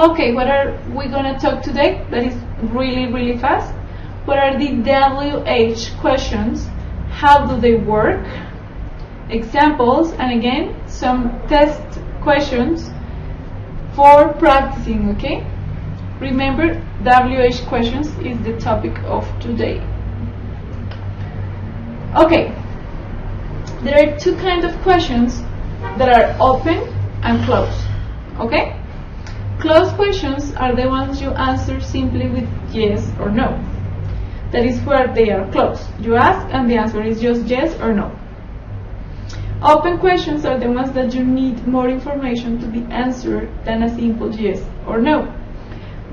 Okay, what are we gonna talk today? That is really fast. What are the WH questions? How do they work? Examples, and again, some test questions for practicing, okay? Remember, WH questions is the topic of today. Okay, there are two kinds of questions that are open and closed, okay? Closed questions are the ones you answer simply with yes or no. That is where they are closed. You ask and the answer is just yes or no. Open questions are the ones that you need more information to be answered than a simple yes or no.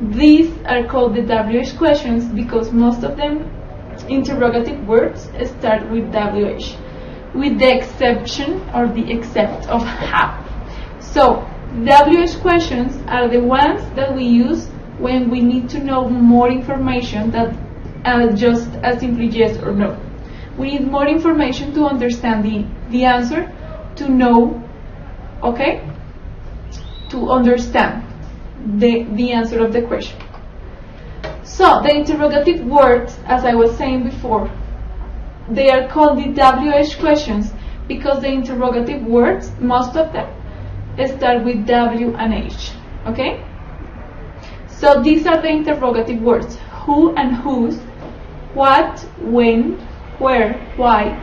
These are called the WH questions because most of them interrogative words start with WH, with the exception or the except of how. So, WH questions are the ones that we use when we need to know more information than just a simply yes or no. We need more information to understand the answer, to know, okay? To understand the answer of the question. So, the interrogative words, as I was saying before, they are called the WH questions because the interrogative words, most of them, start with W and H, okay? So, these are the interrogative words: who and whose, what, when, where, why,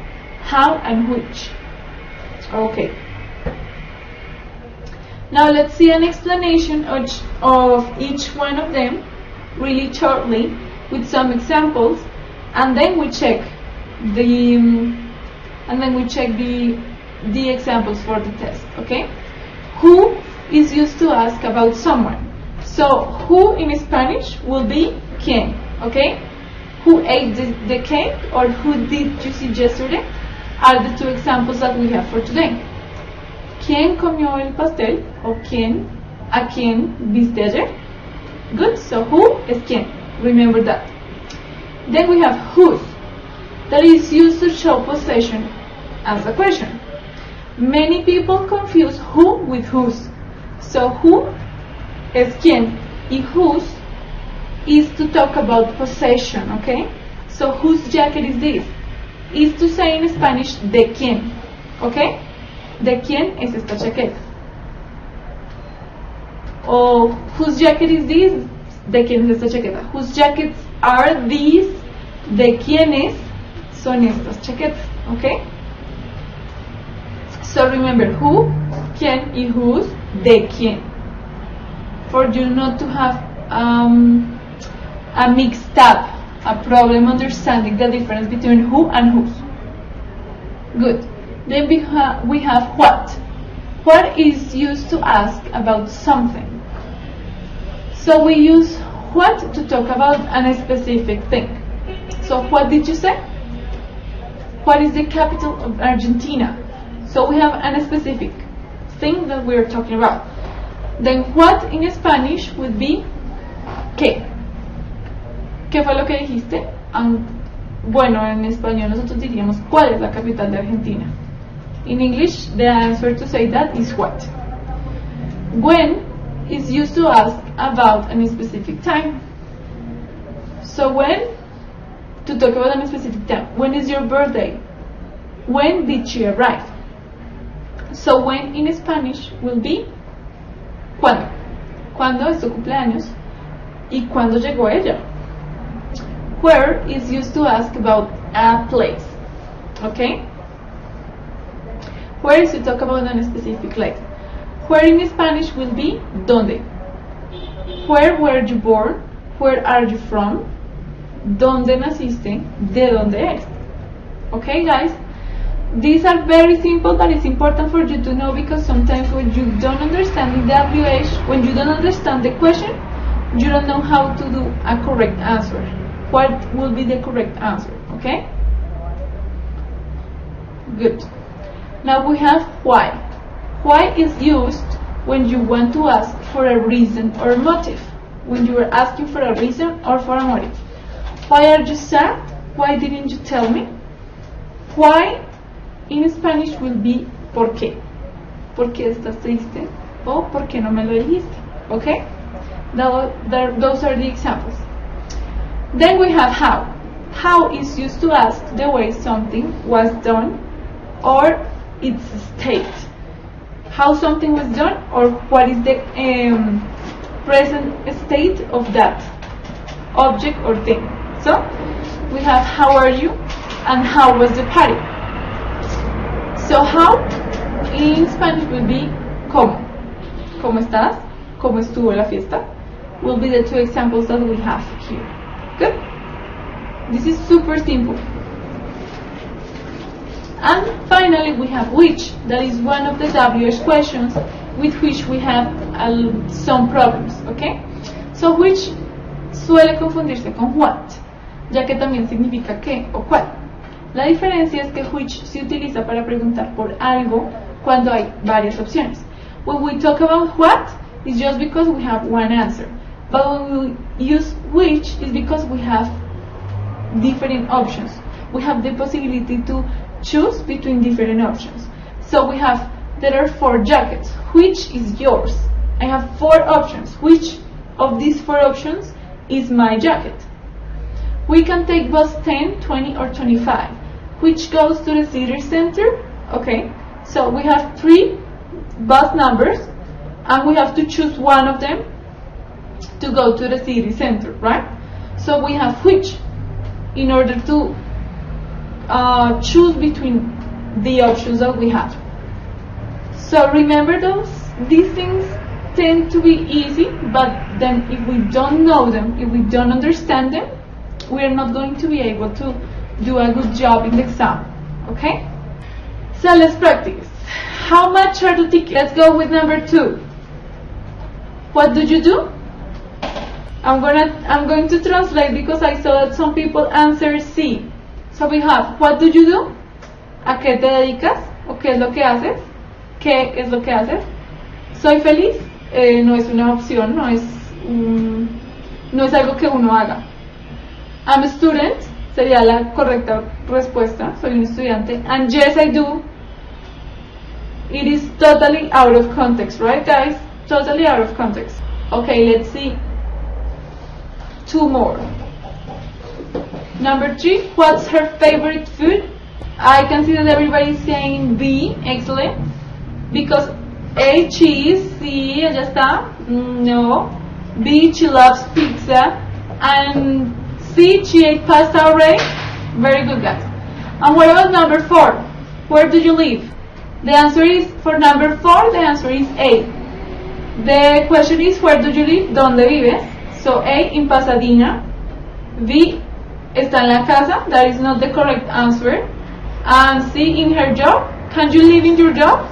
how, and which. Okay. Now let's see an explanation of each one of them really shortly with some examples, and then we check the examples for the test. Okay. Who is used to ask about someone. So who in Spanish will be quién. Okay. Who ate the cake or who did you see yesterday are the two examples that we have for today. ¿Quién comió el pastel? O ¿a quién viste ayer? Good, so who is quién. Remember that. Then we have whose. That is used to show possession as a question. Many people confuse who with whose. So who is quién y whose is to talk about possession, okay? So whose jacket is this? Is to say in Spanish de quién, okay? ¿De quién es esta chaqueta? O whose jacket is this? ¿De quién es esta chaqueta? Whose jackets are these? ¿De quiénes son estas chaquetas? Okay? So remember who, quién y whose, de quién. For you not to have a mixed up, a problem understanding the difference between who and whose. Good. Then we have what. What is used to ask about something. So we use what to talk about a specific thing. So what did you say? What is the capital of Argentina? So we have a specific thing that we are talking about. Then what in Spanish would be ¿qué? ¿Qué fue lo que dijiste? Bueno, en español nosotros diríamos ¿cuál es la capital de Argentina? In English, the answer to say that is what. When is used to ask about a specific time. So when, to talk about a specific time. When is your birthday? When did she arrive? So when in Spanish will be ¿cuándo? ¿Cuándo es tu cumpleaños? ¿Y cuándo llegó ella? Where is used to ask about a place. Okay? Where is to talk about a specific place. Where in Spanish will be ¿dónde? Where were you born? Where are you from? ¿Dónde naciste? ¿De dónde eres? Okay, guys? These are very simple, but it's important for you to know because sometimes when you don't understand the WH, when you don't understand the question, you don't know how to do a correct answer. What will be the correct answer, okay? Good. Now we have why. Why is used when you want to ask for a reason or motive. When you are asking for a reason or for a motive. Why are you sad? Why didn't you tell me? Why in Spanish will be ¿por qué? ¿Por qué estás triste? O ¿por qué no me lo dijiste? Okay? Those are the examples. Then we have how. How is used to ask the way something was done or its state. How something was done or what is the present state of that object or thing. So we have how are you and how was the party. So how in Spanish will be ¿cómo? ¿Cómo estás? ¿Cómo estuvo la fiesta? Will be the two examples that we have here. Good? This is super simple. And finally we have which. That is one of the WH questions with which we have some problems. Okay? So which suele confundirse con what, ya que también significa qué o cuál. La diferencia es que which se utiliza para preguntar por algo cuando hay varias opciones. When we talk about what, it's just because we have one answer. But when we use which, it's because we have different options. We have the possibility to choose between different options. So we have, there are 4 jackets. Which is yours? I have 4 options. Which of these 4 options is my jacket? We can take bus 10, 20 or 25. Which goes to the city center? Okay, so we have 3 bus numbers and we have to choose one of them to go to the city center, right? So we have which in order to choose between the options that we have. So remember these things tend to be easy, but then if we don't know them, if we don't understand them, we are not going to be able to do a good job in the exam. Okay? So let's practice. How much are the tickets? Let's go with number 2. What do you do? I'm going to translate because I saw that some people answer C. So we have, what do you do? ¿A qué te dedicas? ¿O qué es lo que haces? ¿Qué es lo que haces? Soy feliz. No es una opción, no es algo que uno haga. I'm a student sería la correcta respuesta. Soy un estudiante. And yes, I do. It is totally out of context, right, guys? Totally out of context. Okay, let's see. 2 more. Number 3, what's her favorite food? I can see that everybody is saying B, excellent. Because A, cheese, C, ya está, no. B, she loves pizza. And C, she ate pasta already. Very good, guys. And what about number 4? Where do you live? The answer is, for number 4, the answer is A. The question is, where do you live? ¿Dónde vives? So A, in Pasadena. B, está en la casa. That is not the correct answer. And C, in her job. Can you live in your job?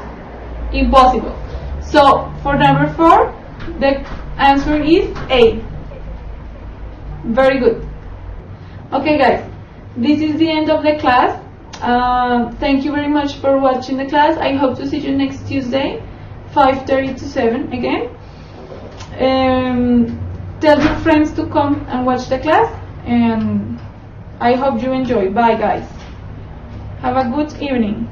Impossible. So for number 4, the answer is A. Very good. Okay, guys, this is the end of the class. Thank you very much for watching the class. I hope to see you next Tuesday, 5:30 to 7 again. Tell your friends to come and watch the class, and I hope you enjoy. Bye, guys. Have a good evening.